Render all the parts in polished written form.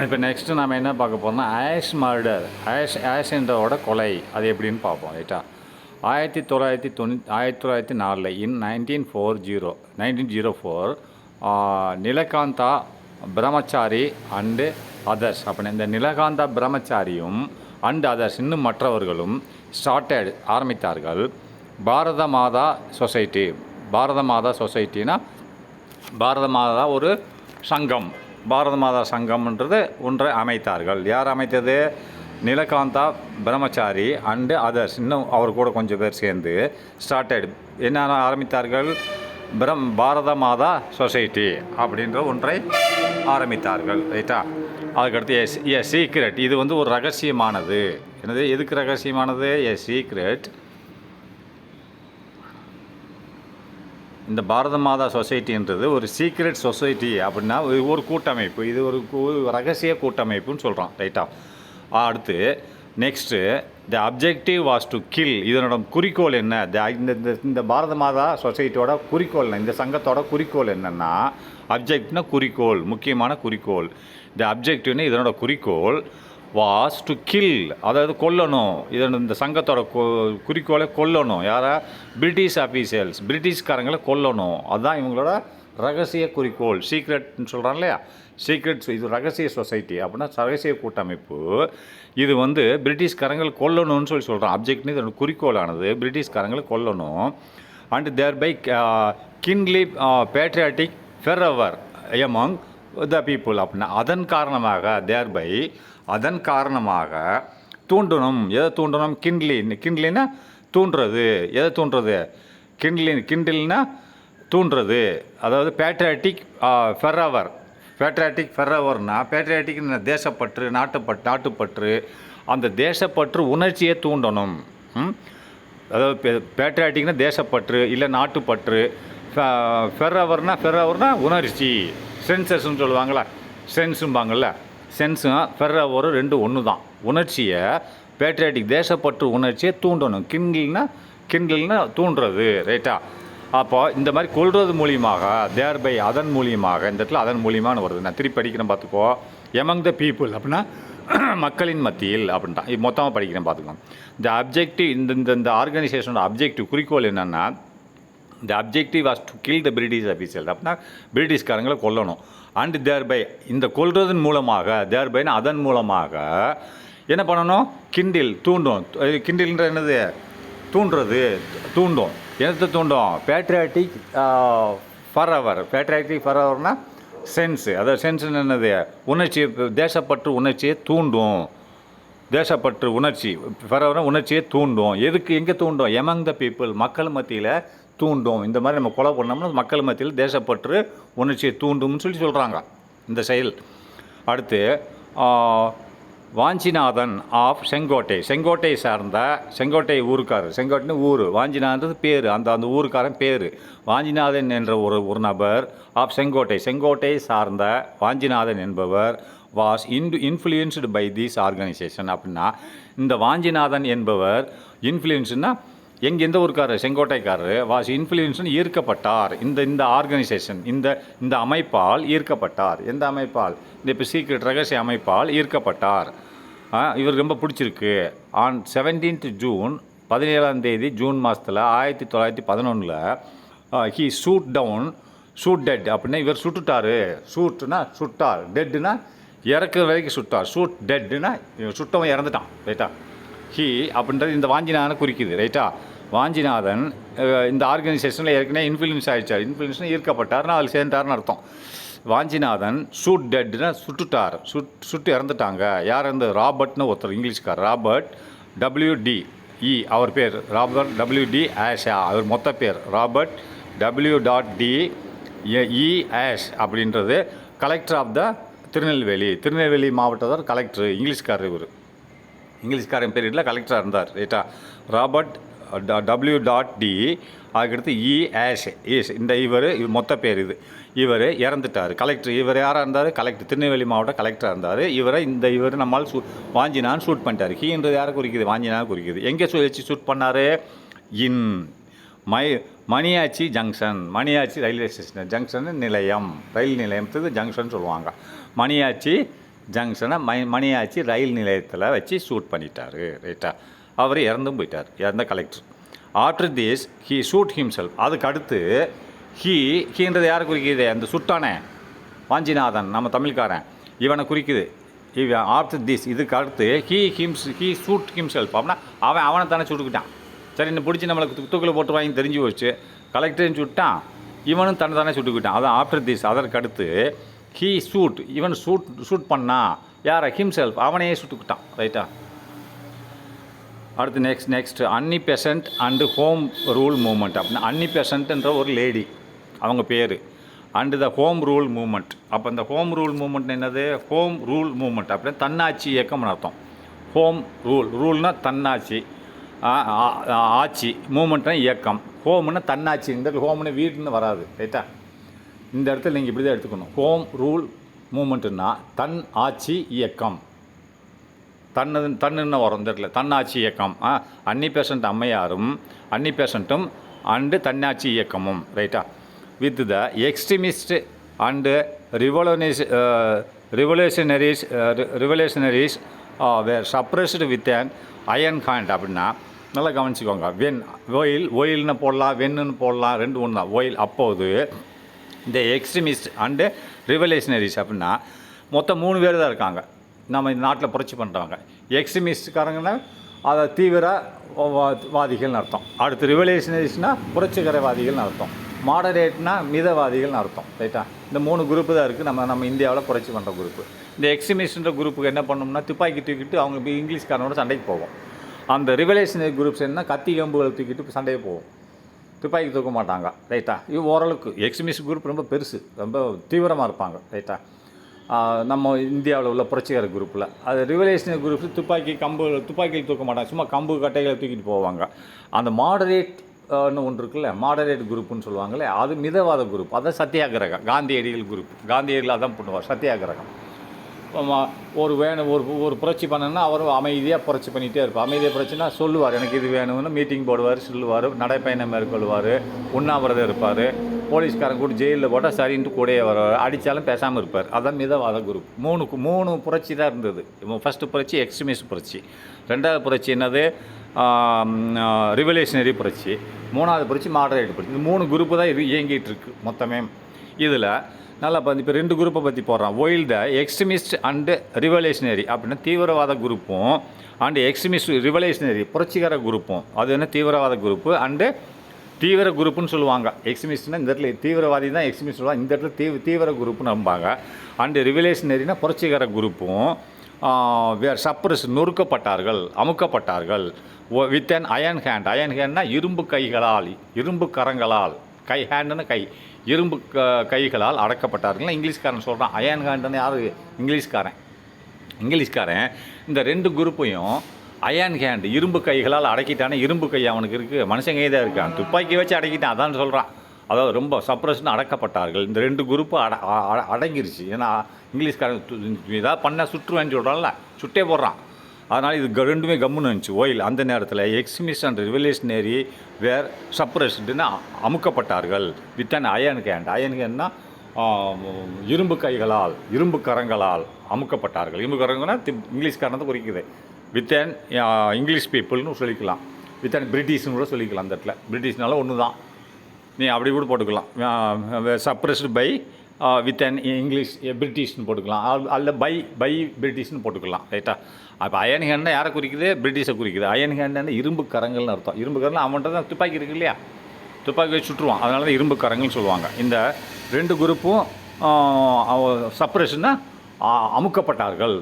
இப்போ நெக்ஸ்ட்டு நம்ம என்ன பார்க்க போகிறோம்னா ஆஷ் மர்டர். ஆஷ்ன்றவோட கொலை அது எப்படின்னு பார்ப்போம். ரைட்டா? 1904 இன் 1904 நிலகாந்தா பிரம்மச்சாரி அண்டு அதர்ஸ் அப்படின்னு இந்த நிலகாந்தா பிரம்மச்சாரியும் அண்ட் அதர்ஸ் இன்னும் மற்றவர்களும் ஆரம்பித்தார்கள் பாரத மாதா சொசைட்டி. பாரத மாதா சொசைட்டினா பாரத மாதா ஒரு சங்கம். பாரத மாதா சங்கம்ன்றது ஒன்றை அமைத்தார்கள். யார் அமைத்தது? நிலகாந்தா பிரம்மச்சாரி அண்டு அதர்ஸ் இன்னும் அவர் கூட கொஞ்சம் பேர் சேர்ந்து என்ன ஆரம்பித்தார்கள்? பாரத மாதா சொசைட்டி அப்படின்ற ஒன்றை ஆரம்பித்தார்கள். ரைட்டா? அதுக்கடுத்து சீக்ரெட். இது வந்து ஒரு ரகசியமானது. என்னது? எதுக்கு ரகசியமானது? சீக்ரெட். இந்த பாரத மாதா சொசைட்டின்றது ஒரு சீக்ரெட் சொசைட்டி அப்படின்னா ஒரு கூட்டமைப்பு. இது ஒரு ரகசிய கூட்டமைப்புன்னு சொல்கிறோம். ரைட்டா? அடுத்து next the objective was to kill. இதனோட குறிக்கோள் என்ன? இந்த பாரத மாதா சொசைட்டியோட குறிக்கோள் என்ன? இந்த சங்கத்தோட குறிக்கோள் என்னென்னா, அப்ஜெக்ட்னா குறிக்கோள், முக்கியமான குறிக்கோள். த அப்ஜெக்டிவ்னு இதனோட குறிக்கோள் வாஸ் டு கில், அதாவது கொல்லணும். இந்த சங்கத்தோட குறிக்கோளை கொல்லணும். யாரா? பிரிட்டிஷ் அஃபீஷியல்ஸ், பிரிட்டிஷ்காரங்களை கொல்லணும். அதுதான் இவங்களோட ரகசிய குறிக்கோள். சீக்ரெட்னு சொல்கிறான் இல்லையா? சீக்ரெட். இது ரகசிய சொசைட்டி அப்படின்னா ரகசிய கூட்டமைப்பு. இது வந்து பிரிட்டிஷ்காரங்களை கொல்லணும்னு சொல்கிறான். அப்ஜெக்ட்னு இதோட குறிக்கோளானது பிரிட்டிஷ்காரங்களை கொல்லணும். And thereby kindle patriotic fervour among the people அப்படின்னா அதன் காரணமாக தூண்டணும். எதை தூண்டணும்? கிண்ட்லின்னா தூண்டுறது. எதை தூண்டுறது? கிண்டில்னா தூண்டுறது. அதாவது பேட்ரியாட்டிக் ஃபெர்எவர்னா பேட்ரியாட்டிக் தேசப்பற்று, நாட்டுப்பற்று, அந்த தேசப்பற்று உணர்ச்சியை தூண்டணும். அதாவது பேட்ரியாட்டிக்னா தேசப்பற்று இல்லை நாட்டுப்பற்று. ஃபெர்எவர்னா உணர்ச்சி. சென்சஸ்ன்னு சொல்லுவாங்களா? சென்ஸும்பாங்கள்ல. சென்ஸும் ஃபெர்எவர் ரெண்டும் ஒன்று தான். உணர்ச்சியை பேட்ரியாட்டிக் தேசப்பற்று உணர்ச்சியை தூண்டணும். கிண்டில்னா தூண்டுறது. ரைட்டா? அப்போ இந்த மாதிரி கொள்வது மூலியமாக தேர்பை அதன் மூலியமாக இந்த இடத்துல அதன் மூலியமானு வருது. நான் திருப்பி படிக்கிறேன் பார்த்துக்கோ. எமங் த பீப்புள் அப்படின்னா மக்களின் மத்தியில் அப்படின்ட்டான். இது மொத்தமாக படிக்கிறேன் பார்த்துக்கலாம். இந்த அப்ஜெக்டிவ் இந்த ஆர்கனைசேஷனோட அப்ஜெக்டிவ் குறிக்கோள் என்னென்னா, இந்த objective was to kill the British official அப்படின்னா பிரிட்டிஷ்காரங்களை கொல்லணும். அண்ட் தேர்பை இந்த கொல்றதன் மூலமாக, தேர்பைனா அதன் மூலமாக என்ன பண்ணணும்? தூண்டும். கிண்டில்ன்ற என்னது? தூண்டும். என்னத்தை தூண்டும்? பேட்ரியாட்டிக் ஃபெர்எவர்னா சென்ஸு. அதாவது சென்ஸுன்னு என்னது? உணர்ச்சி, தேசப்பற்று உணர்ச்சியை தூண்டும். தேசப்பற்று உணர்ச்சி ஃபெர்எவர்னா உணர்ச்சியை தூண்டும். எங்கே தூண்டும்? எமங் த பீப்புள், மக்கள் மத்தியில் தூண்டும். இந்த மாதிரி நம்ம கொலை பண்ணோம்னா மக்கள் மத்தியில் தேசப்பற்று உணர்ச்சியை தூண்டும்னு சொல்கிறாங்க இந்த செயல். அடுத்து வாஞ்சிநாதன் ஆஃப் செங்கோட்டை சார்ந்த செங்கோட்டை ஊருக்காரர். செங்கோட்டைன்னு ஊர், வாஞ்சிநாதன்றது பேர். அந்த ஊருக்காரன் பேர் வாஞ்சிநாதன் என்ற ஒரு நபர். ஆஃப் செங்கோட்டை சார்ந்த வாஞ்சிநாதன் என்பவர் was influenced by this organisation அப்படின்னா இந்த வாஞ்சிநாதன் என்பவர் இன்ஃப்ளூயன்ஸ்னா எந்த ஊருக்காரர்? செங்கோட்டைக்காரர். வாஸ் இன்ஃப்ளூயன்ஸ்னு ஈர்க்கப்பட்டார். இந்த ஆர்கனைசேஷன் இந்த அமைப்பால் ஈர்க்கப்பட்டார். எந்த அமைப்பால்? இந்த இப்போ சீக்ரெட் ரகசிய அமைப்பால் ஈர்க்கப்பட்டார். இவருக்கு ரொம்ப பிடிச்சிருக்கு. ஆன் 17th ஜூன் 17 ஜூன் மாதத்தில் 1911 ஹீ ஷூட் டெட் அப்படின்னா இவர் சுட்டுட்டார். சுட்டார். டெட்டுனா இறக்குற வரைக்கும் சுட்டார். ஷூட் டெட்டுனா சுட்டவன் இறந்துட்டான். ரைட்டா? ஹீ அப்படின்றது இந்த வாஞ்சிநாதனை குறிக்குது. ரைட்டா? வாஞ்சிநாதன் இந்த ஆர்கனைசேஷனில் ஏற்கனவே இன்ஃப்ளூயன்ஸ் ஆகிடுச்சார். இன்ஃப்ளூயன்ஸ்னு ஈர்க்கப்பட்டார்னா அதில் சேர்ந்தார்னு அர்த்தம். வாஞ்சிநாதன் ஷூட் டெட்னா சுட்டுட்டார். சுட்டு இறந்துட்டாங்க. யார் இருந்தது? ராபர்ட்னு ஒருத்தர், இங்கிலீஷ்கார். ராபர்ட் WD அவர் பேர். ராபர்ட் WD ஆஷா அவர் மொத்த பேர். ராபர்ட் W.D ஆஷ் அப்படின்றது கலெக்டர் ஆஃப் த திருநெல்வேலி மாவட்டத்தோட கலெக்டர். இங்கிலீஷ்காரன் பேரில் கலெக்டராக இருந்தார். ரைட்டா? ராபர்ட் W.D அதுக்கடுத்து ஆஷ் இந்த இவர் மொத்த பேர். இவர் இறந்துட்டார். கலெக்டர். இவர் யாராக இருந்தார்? கலெக்டர். திருநெல்வேலி மாவட்ட கலெக்டராக இருந்தார். இவர் நம்மால் வாஞ்சிநாதன் ஷூட் பண்ணிட்டார். ஹீன்றது யாரை குறிக்குது? வாஞ்சிநாதன் குறிக்குது. எங்கே வச்சு ஷூட் பண்ணார்? இன் மணியாச்சி ரயில்வே ஸ்டேஷன். ஜங்ஷன் நிலையம், ரயில் நிலையத்துக்கு ஜங்ஷன் சொல்லுவாங்க. மணியாச்சி ஜங்ஷனை மணியாச்சி ரயில் நிலையத்தில் வச்சு ஷூட் பண்ணிட்டாரு. ரைட்டா, அவர் இறந்தும் போயிட்டார், இறந்த collector. After this he shoot himself. அதுக்கு அடுத்து ஹீன்றது யாரை குறிக்குது? அந்த சுட்டானே வாஞ்சிநாதன், நம்ம தமிழ்காரன், இவனை குறிக்குது. இவன் ஆஃப்டர் திஸ், இதுக்கு அடுத்து ஹீ ஷூட் ஹிம்செல்ஃப். அப்படின்னா அவனை தானே சுட்டுக்கிட்டான். சரி, இன்னும் பிடிச்சி நம்மளுக்கு தூக்கில் போட்டு வாங்கி தெரிஞ்சு போச்சு, கலெக்டரையும் சுட்டான், இவனும் தன்னை தானே சுட்டுக்கிட்டான். அதான் ஆஃப்டர் திஸ். அதற்கு அடுத்து இவன் ஷூட் பண்ணான் யாரை? ஹிம்செல்ஃப், அவனையே சுட்டுக்கிட்டான். ரைட்டா. அடுத்து next Annie Besant and home rule moment. அப்படின்னா அன்னி பெசன்ட்ன்ற ஒரு லேடி, அவங்க பேர், and the home rule moment. அப்போ இந்த ஹோம் ரூல் மூமெண்ட் என்னது? ஹோம் ரூல் மூமெண்ட் அப்படின்னு தன்னாட்சி இயக்கம்னு அர்த்தம். ஹோம் ரூல்னால் தன்னாட்சி, ஆட்சி, மூமெண்ட்னா இயக்கம். ஹோம்னா தன்னாட்சி. இந்த ஹோம்னு வீடுன்னு வராது. ரைட்டா, இந்த இடத்துல நீங்கள் இப்படி தான் எடுத்துக்கணும். ஹோம் ரூல் மூமெண்ட்டுன்னா தன் ஆட்சி இயக்கம். தன்னுன்னு வரும் இந்த இடத்துல, தன்னாட்சி இயக்கம். அன்னி பெசன்ட் அம்மையாரும் அன்னி பெசன்ட்டும் அண்டு தன்னாட்சி இயக்கமும். ரைட்டா. With the extremist and revolutionaries were suppressed with an iron hand. அப்படின்னா நல்லா கவனிச்சிக்கோங்க. ஒயில்னு போடலாம், வென்னுன்னு போடலாம், ரெண்டு ஒன்று தான். ஒயில் அப்போது இந்த எக்ஸ்ட்ரீமிஸ்ட் அண்டு ரிவல்யூஷனரிஸ் அப்படின்னா மொத்தம் 3 பேர் தான் இருக்காங்க நம்ம இந்த நாட்டில் புரட்சி பண்ணுறவங்க. எக்ஸ்ட்ரீமிஸ்ட்காரங்கன்னா அதை தீவிரவாதிகள்னு அர்த்தம். அடுத்து ரிவல்யூஷனரிஸ்னால் புரட்சிகரவாதிகள்னு அர்த்தம். மாடரேட்னா மிதவாதிகள்னு அர்த்தம். ரைட்டா. இந்த 3 குரூப்பு தான் இருக்குது நம்ம இந்தியாவில் புரட்சி பண்ணுற குரூப்பு. இந்த எக்ஸ்ட்ரீமிஸ்ட்ன்ற குரூப்புக்கு என்ன பண்ணோம்னா துப்பாக்கி தூக்கிட்டு அவங்க இங்கிலீஷ்காரனோட சண்டைக்கு போவோம். அந்த ரிவல்யூஷனரி குரூப்ஸ் என்ன கத்தி கம்புகளை தூக்கிட்டு சண்டையை போவோம், துப்பாக்கி தூக்க மாட்டாங்க. ரைட்டா. இது ஓரளவுக்கு எக்ஸ்ட்ரீமிஸ்ட் குரூப் ரொம்ப பெருசு, ரொம்ப தீவிரமாக இருப்பாங்க. ரைட்டா. நம்ம இந்தியாவில் உள்ள புரட்சிகர குரூப்பில் அது ரிவல்யூஷனரி குரூப்ஸ் துப்பாக்கியில் தூக்க மாட்டாங்க, சும்மா கம்பு கட்டைகளை தூக்கிட்டு போவாங்க. அந்த மாடரேட்னு ஒன்று இருக்குல்ல, மாடரேட் குரூப்புன்னு சொல்லுவாங்கள்ல, அது மிதவாத குரூப். அதான் சத்தியாகிரகம், காந்தியடிகள் குரூப். காந்தியடிகள் அதான் பண்ணுவார், சத்தியாகிரகம். ஒரு புரட்சி பண்ணணுன்னா அவர் அமைதியாக புரட்சி பண்ணிகிட்டே இருப்பார். அமைதியாக புரட்சினா சொல்லுவார், எனக்கு இது வேணும்னு மீட்டிங் போடுவார், சொல்லுவார், நடைப்பயணம் மேற்கொள்வார், உண்ணாவிரதம் இருப்பார், போலீஸ்காரன் கூட ஜெயிலில் போட்டால் சரின்ட்டு கூடயே வருவார், அடித்தாலும் பேசாமல் இருப்பார். அதான் மிதவாத குரூப். 3 புரட்சி தான் இருந்தது. ஃபஸ்ட்டு புரட்சி எக்ஸ்ட்ரீமிஸ்ட் புரட்சி, 2வது புரட்சி என்னது ரிவல்யூஷனரி புரட்சி, 3வது புரட்சி மாடரேட் புரட்சி. இந்த 3 குரூப்பு தான் இயங்கிட்டு இருக்கு மொத்தமே. இதில் நல்லா இப்போ 2 குரூப்பை பற்றி போடுறான். While the extremist and revolutionary அப்படின்னா தீவிரவாத குரூப்பும், அண்டு எக்ஸ்ட்ரீமிஸ்ட் ரிவல்யூஷனரி புரட்சிகர குரூப்பும். அது என்ன தீவிரவாத குரூப்பு அண்டு தீவிர குரூப்புன்னு சொல்லுவாங்க. எக்ஸ்ட்ரீமிஸ்ட்னா இந்த இடத்துல தீவிரவாதி தான் எக்ஸ்ட்ரீமிஸ்ட் சொல்லுவாங்க, இந்த இடத்துல தீவிர குரூப்புன்னு நம்பாங்க. அண்டு ரிவல்யூஷனரினா புரட்சிகர குரூப்பும் வேர் சப்ரஸ் நொறுக்கப்பட்டார்கள், அமுக்கப்பட்டார்கள் with an iron hand. Iron ஹேண்ட்னா இரும்பு கைகளால், இரும்பு கரங்களால், ஹேண்டுன்னு கை, இரும்பு கைகளால் அடக்கப்பட்டார்கள். இங்கிலீஷ்காரன் சொல்கிறான். அயன் ஹேண்டுன்னு யார்? இங்கிலீஷ்காரன். இந்த 2 குரூப்பையும் அயன் ஹேண்ட் இரும்பு கைகளால் அடக்கிட்டானே. இரும்பு கை அவனுக்கு இருக்குது, மனுஷன் கை தான் இருக்கான், துப்பாக்கி வச்சு அடக்கிட்டான், அதான் சொல்கிறான். அதாவது ரொம்ப சப்ரஸ்ன்னு அடக்கப்பட்டார்கள். இந்த 2 குரூப்பு அடங்கிருச்சு. ஏன்னா இங்கிலீஷ்காரன் இதாக பண்ண சுற்றுவேன்னு சொல்கிறான்ல, சுட்டே போடுறான். அதனால் இது 2மே கம்முன்னு இருந்துச்சு. ஒயில் அந்த நேரத்தில் எக்ஸ்ட்ரீமிஸ்ட் அண்ட் ரிவல்யூஷனரி வேர் சப்ரஸ்டுன்னு அமுக்கப்பட்டார்கள் with an iron hand. Iron ஹேண்ட்னா இரும்பு கைகளால், இரும்பு கரங்களால் அமுக்கப்பட்டார்கள். இரும்பு கரங்கன்னா இங்கிலீஷ்காரனை குறிக்குது. வித் அன் இங்கிலீஷ் பீப்புள்னு சொல்லிக்கலாம், வித் அன் பிரிட்டிஷ்னு கூட சொல்லிக்கலாம். அந்த இடத்துல பிரிட்டிஷ்னால ஒன்று தான், நீ அப்படி கூட போட்டுக்கலாம். Suppressed by with an English பிரிட்டிஷ்னு போட்டுக்கலாம், அல்ல பை பிரிட்டிஷ்னு போட்டுக்கலாம். ரைட்டா. அப்போ அயன் ஹேண்ட்னா யாரை குறிக்குது? பிரிட்டிஷை குறிக்குது. அயன் ஹேண்ட்னா இரும்பு கரங்கள்னு அர்த்தம். இரும்பு கரங்கள் அவன்கிட்ட தான் துப்பாக்கி இருக்குது இல்லையா, துப்பாக்கி வச்சு சுட்டுருவான், அதனால தான் இரும்பு கரங்கள்னு சொல்லுவாங்க. இந்த 2 குரூப்பும் சப்ரேஷன்னா அமுக்கப்பட்டார்கள்.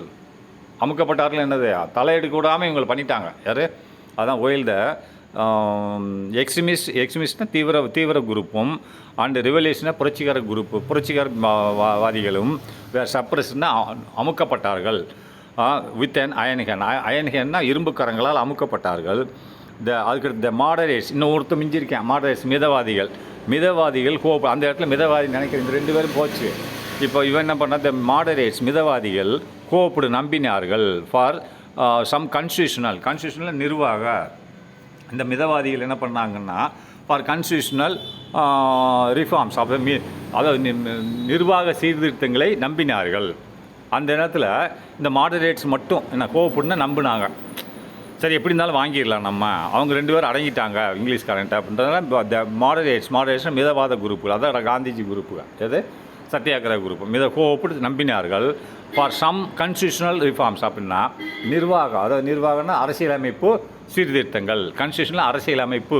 என்னது? தலையெடுக்க விடாமல் இவங்களை பண்ணிட்டாங்க. யார்? அதான் ஒயில் த எக்ஸ்ட்ரீமிஸ்ட்னா தீவிர குரூப்பும் அண்டு ரிவல்யூஷனாக புரட்சிகர வாதிகளும் சப்ரஸ்னா அமுக்கப்பட்டார்கள் with an iron hand. Iron ஹேண்ட்னா இரும்பு கரங்களால் அமுக்கப்பட்டார்கள். அதுக்கு த மாடரேட்ஸ், இன்னும் ஒருத்தர் மிஞ்சிருக்கேன், மாடரேட்ஸ் மிதவாதிகள் ஹோப். அந்த இடத்துல மிதவாதி நினைக்கிறேன், இந்த 2 பேரும் போச்சு. இப்போ இவன் என்ன பண்ணால் த மாடரேட்ஸ் மிதவாதிகள் ஹோப்டு நம்பினார்கள் ஃபார் சம் கன்ஸ்டியூஷனல் நிர்வாக. இந்த மிதவாதிகள் என்ன பண்ணாங்கன்னா ஃபார் கன்ஸ்டியூஷனல் ரிஃபார்ம்ஸ், அதாவது நிர்வாக சீர்திருத்தங்களை நம்பினார்கள். அந்த நேரத்தில் இந்த மாடரேட்ஸ் மட்டும் என்ன கோவப்படுனா நம்பினாங்க. சரி எப்படி இருந்தாலும் வாங்கிடலாம் நம்ம, அவங்க 2 பேரும் அடங்கிட்டாங்க இங்கிலீஷ்காரன்ட்ட அப்படின்றதுனால மாடரேட்ஸ் மிதவாத குரூப்பு, அதான் காந்திஜி குரூப்பு, எது சத்தியாகிரக குரூப்பு கோவப்பட்டு நம்பினார்கள். ஃபார் சம் கன்ஸ்டியூஷனல் ரிஃபார்ம்ஸ் அப்படின்னா நிர்வாகம், அதாவது நிர்வாகம்னா அரசியலமைப்பு சீர்திருத்தங்கள், கான்ஸ்டியூஷனில் அரசியலமைப்பு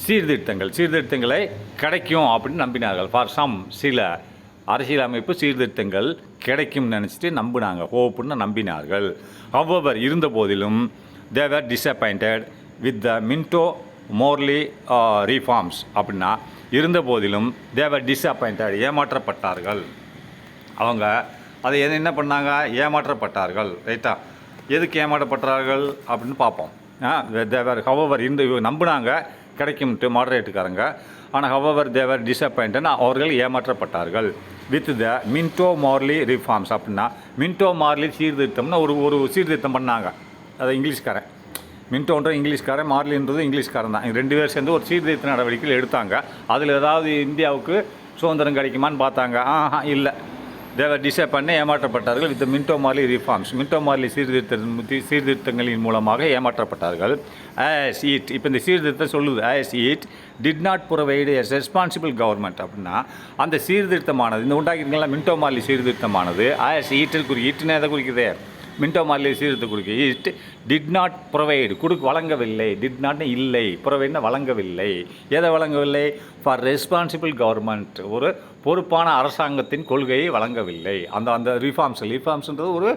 சீர்திருத்தங்களை கிடைக்கும் அப்படின்னு நம்பினார்கள். ஃபார் சம் சில அரசியலமைப்பு சீர்திருத்தங்கள் கிடைக்கும்னு நினச்சிட்டு நம்பினாங்க, ஹோப்புன்னு நம்பினார்கள். ஹவெவர் இருந்த போதிலும் they were disappointed with the Minto Morley reforms அப்படின்னா இருந்த போதிலும் தே வேர் டிஸப்பாயிண்டட் ஏமாற்றப்பட்டார்கள். அவங்க அதை என்ன பண்ணாங்க, ஏமாற்றப்பட்டார்கள். ரைட்டா, எதுக்கு ஏமாற்றப்பட்டார்கள் அப்படின்னு பார்ப்போம். தேவர் ஹவெவர் நம்பினாங்க கிடைக்கும்ட்டு மாடரேட்டுக்காரங்க, ஆனால் ஹவெவர் தேவர் டிஸப்பாயிண்டட் அவர்கள் ஏமாற்றப்பட்டார்கள். With the Minto Morley reforms அப்படின்னா மின்டோ மார்லி சீர்திருத்தம்னு ஒரு சீர்திருத்தம் பண்ணாங்க. அது இங்கிலீஷ்காரன், மின்டோன்ற இங்கிலீஷ்காரன், மார்லின்றது இங்கிலீஷ்காரன் தான். 2 பேர் சேர்ந்து ஒரு சீர்திருத்த நடவடிக்கைகள் எடுத்தாங்க. அதில் ஏதாவது இந்தியாவுக்கு சுதந்திரம் கிடைக்குமான்னு பார்த்தாங்க, இல்லை. தேவர் டிஸப்பாயிண்ட் ஏமாற்றப்பட்டார்கள். With Minto Morley reforms, Minto Morley சீர்திருத்தங்களின் மூலமாக ஏமாற்றப்பட்டார்கள். ஆஸ் இட், இப்போ இந்த சீர்திருத்தம் சொல்லுது, as it did not provide a responsible government அப்படின்னா அந்த சீர்திருத்தமானது, இந்த உண்டாக்கிருக்கீங்களா மின்டோ மார்லி சீர்திருத்தமானது ஆஸ் ஈட்டில் ஈட்டுன்னு எதை குறிக்குது, மின்டோ மார்லி சீர்திருத்தம் குறிக்கு. இட் டிட் நாட் ப்ரொவைடு வழங்கவில்லை, டிட் நாட்னு இல்லை, ப்ரொவைட்னா வழங்கவில்லை. எதை வழங்கவில்லை, ஃபார் ரெஸ்பான்சிபிள் கவர்மெண்ட் ஒரு பொறுப்பான அரசாங்கத்தின் கொள்கையை வழங்கவில்லை. அந்த ரிஃபார்ம்ஸ்ன்றது ஒரு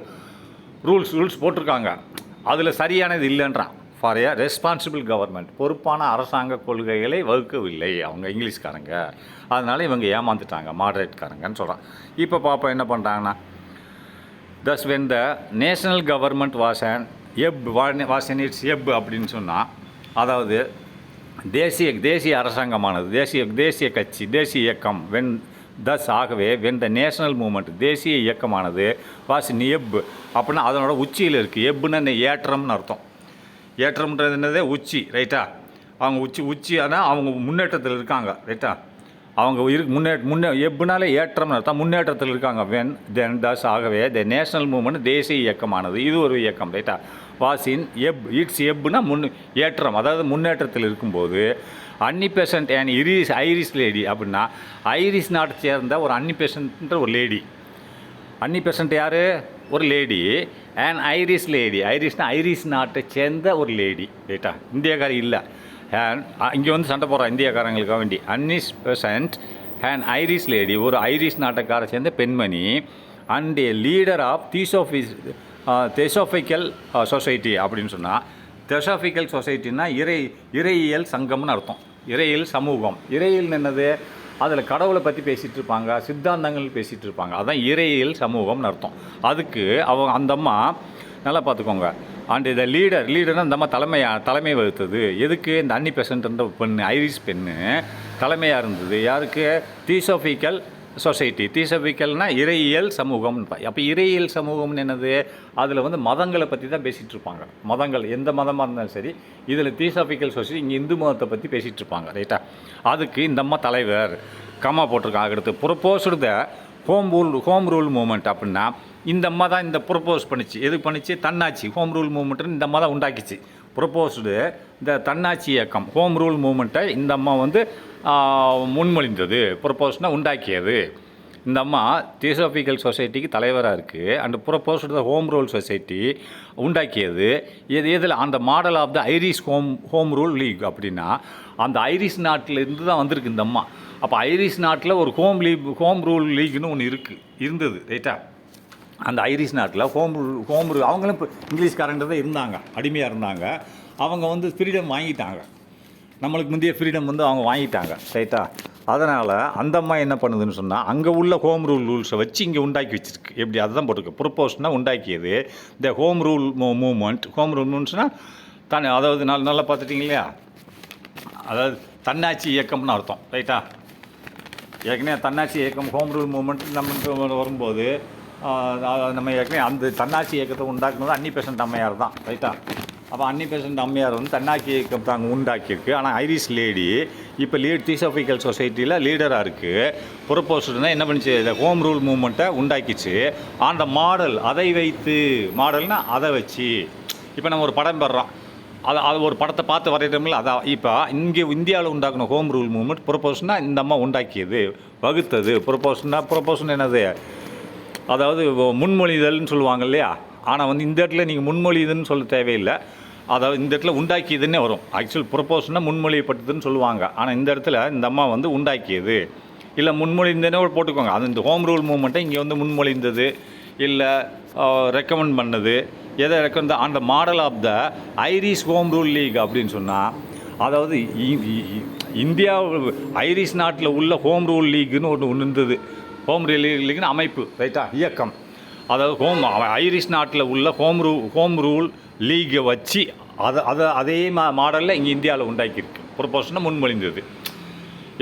ரூல்ஸ் போட்டிருக்காங்க, அதில் சரியானது இல்லைன்றான். ஃபார் ஏ ரெஸ்பான்சிபிள் கவர்மெண்ட் பொறுப்பான அரசாங்க கொள்கைகளை வகுக்கவில்லை அவங்க இங்கிலீஷ்காரங்க. அதனால் இவங்க ஏமாந்துட்டாங்க மாடரேட்காரங்கன்னு சொல்கிறான். இப்போ பார்ப்போம் என்ன பண்ணுறாங்கன்னா, thus when the national government was in its ebb அப்படின்னு சொன்னால், அதாவது தேசிய அரசாங்கமானது, தேசிய கட்சி, தேசிய இயக்கம், ஆகவே when the national movement தேசிய இயக்கமானது was in ebb அப்படின்னா அதனோட உச்சியில் இருக்குது. எப்புன்னு ஏற்றம்னு அர்த்தம். ஏற்றம்ன்றது என்னது, உச்சி. ரைட்டா, அவங்க உச்சி ஆனால் அவங்க முன்னேற்றத்தில் இருக்காங்க. ரைட்டா, அவங்க எப்புனால ஏற்றம்னு அர்த்தம், முன்னேற்றத்தில் இருக்காங்க. ஆகவே த நேஷனல் மூவ்மெண்ட் தேசிய இயக்கமானது, இது ஒரு இயக்கம். ரைட்டா, வாசின் இட்ஸ் எப்புனா ஏற்றம், அதாவது முன்னேற்றத்தில் இருக்கும்போது அன்னி பெசன்ட் அண்ட் ஐரிஷ் லேடி அப்படின்னா ஐரிஷ் நாட்டை சேர்ந்த ஒரு அன்னி பெசன்ட்ன்ற ஒரு லேடி. அன்னி பெசன்ட் யார், ஒரு லேடி. அண்ட் ஐரிஷ்னா ஐரிஷ் நாட்டை சேர்ந்த ஒரு லேடி. ரைட்டா, இந்தியாக்காரி இல்லை. இங்கே வந்து சண்டை போடுறான் இந்தியாக்காரங்களுக்காக வேண்டி. Annie Besant and Irish lady, ஒரு ஐரிஷ் நாட்டுக்காரை சேர்ந்த பெண்மணி. And a leader of theosophical society அப்படின்னு சொன்னால், தெசோஃபிக்கல் சொசைட்டின்னா இறையியல் சங்கம்னு அர்த்தம். இறையியல் சமூகம். இறையியல் என்னது, அதில் கடவுளை பற்றி பேசிகிட்டு இருப்பாங்க, சித்தாந்தங்கள் பேசிகிட்டு இருப்பாங்க, அதுதான் இறையியல் சமூகம்னு அர்த்தம். அதுக்கு அவங்க அந்த அம்மா நல்லா பார்த்துக்கோங்க. அண்ட் இந்த லீடர்னா இந்த அம்மா தலைமை வகுத்தது. எதுக்கு, இந்த அன்னி பெசன்ட்ன்ற பெண்ணு, ஐரிஷ் பெண்ணு தலைமையாக இருந்தது. யாருக்கு, தியோசாபிக்கல் சொசைட்டி. தியோசாபிக்கல்னால் இறையியல் சமூகம். அப்போ இறையியல் சமூகம்னு என்னது, அதில் வந்து மதங்களை பற்றி தான் பேசிகிட்டு இருப்பாங்க. மதங்கள் எந்த மதமாக இருந்தாலும் சரி, இதில் தியோசாபிக்கல் சொசைட்டி இங்கே இந்து மதத்தை பற்றி பேசிகிட்டு இருப்பாங்க. ரைட்டா, அதுக்கு இந்த அம்மா தலைவர் கம்மா போட்டிருக்காங்க. அடுத்து proposed the home rule moment அப்படின்னா இந்த அம்மா தான் இந்த ப்ரொப்போஸ் பண்ணிச்சு. எது பண்ணிச்சு, தன்னாட்சி. ஹோம் ரூல் மூமெண்ட்டுன்னு இந்த அம்மா தான் உண்டாக்கிச்சு. ப்ரொப்போஸ்டு இந்த தன்னாட்சி இயக்கம், ஹோம் ரூல் மூமெண்ட்டை இந்த அம்மா வந்து முன்மொழிந்தது. ப்ரொப்போஸ்னால் உண்டாக்கியது. இந்த அம்மா தியோசாபிக்கல் சொசைட்டிக்கு தலைவராக இருக்குது. And proposed the home rule society உண்டாக்கியது. எதில், அந்த model of the Irish home rule league அப்படின்னா அந்த ஐரிஷ் நாட்டிலேருந்து தான் வந்திருக்கு இந்த அம்மா. அப்போ ஐரிஷ் நாட்டில் ஒரு ஹோம் ரூல் லீக்னு ஒன்று இருந்தது. ரைட்டா, அந்த ஐரிஷ் நாட்டில் ஹோம் ரூல் அவங்களும் இப்போ இங்கிலீஷ்காரங்க தான் இருந்தாங்க, அடிமையாக இருந்தாங்க. அவங்க வந்து ஃப்ரீடம் வாங்கிட்டாங்க, நம்மளுக்கு முந்தைய ஃப்ரீடம் வந்து அவங்க வாங்கிட்டாங்க. ரைட்டா, அதனால் அந்த அம்மா என்ன பண்ணுதுன்னு சொன்னால் அங்கே உள்ள ஹோம் ரூல்ஸை வச்சு இங்கே உண்டாக்கி வச்சுருக்கு. எப்படி, அதுதான் போட்டிருக்கு. ப்ரொப்போஸ்னால் உண்டாக்கியது. இந்த home rule movement. Home rule மூமெண்ட்ஸ்னால் தானே, அதாவது நல்லா பார்த்துட்டிங்க இல்லையா, அதாவது தன்னாட்சி இயக்கம்னு அர்த்தம். ரைட்டா, ஏற்கனவே தன்னாட்சி இயக்கம் ஹோம் ரூல் மூமெண்ட் நம்ம வரும்போது நம்ம ஏற்கனவே அந்த தன்னாட்சி இயக்கத்தை உண்டாக்குனது அன்னி பெசன்ட் அம்மையார் தான். ரைட்டா, அப்போ அன்னி பெசன்ட் அம்மையார் வந்து தன்னாட்சி இயக்கம் தாங்க உண்டாக்கியிருக்கு. ஆனால் ஐரிஷ் லேடி இப்போ தியோசாபிக்கல் சொசைட்டியில் லீடராக இருக்குது. ப்ரொபோஸ்டுனா என்ன பண்ணிச்சு, இந்த ஹோம் ரூல் மூவ்மெண்ட்டை உண்டாக்கிச்சு. அந்த மாடல் அதை வைத்து, மாடல்னால் அதை வச்சு இப்போ நம்ம ஒரு படம் பெறோம், அது ஒரு படத்தை பார்த்து வரையிறோம்ல, அதான் இப்போ இங்கே இந்தியாவில் உண்டாக்குன ஹோம் ரூல் மூவ்மெண்ட் ப்ரொபோஷனாக இந்த அம்மா உண்டாக்கியது, வகுத்தது. ப்ரொபோஷன் என்னது, அதாவது முன்மொழிதல்னு சொல்லுவாங்க இல்லையா. ஆனால் வந்து இந்த இடத்துல நீங்கள் முன்மொழிதுன்னு சொல்ல தேவையில்லை, அதாவது இந்த இடத்துல உண்டாக்கியதுன்னே வரும். ஆக்சுவல் ப்ரொபோஷனாக முன்மொழியப்பட்டதுன்னு சொல்லுவாங்க. ஆனால் இந்த இடத்துல இந்த அம்மா வந்து உண்டாக்கியது இல்லை முன்மொழிந்ததுன்னே போட்டுக்கோங்க. அது இந்த ஹோம் ரூல் மூவ்மெண்ட்டை இங்கே வந்து முன்மொழிந்தது இல்லை ரெக்கமெண்ட் பண்ணது, எதை ரெக்கமெண்ட் அந்த model of the Irish home rule league அப்படின்னு சொன்னால், அதாவது இந்தியா ஐரிஷ் நாட்டில் உள்ள ஹோம் ரூல் லீக்குன்னு ஒன்று இருந்தது. ஹோம் ரூல் லீக்னு அமைப்பு, ரைட்டா, இயக்கம். அதாவது ஐரிஷ் நாட்டில் உள்ள ஹோம் ரூல் லீகை வச்சு அதே மாடலில் இங்கே இந்தியாவில் உண்டாக்கியிருக்கு. ப்ரொபோஷனை முன்மொழிந்தது.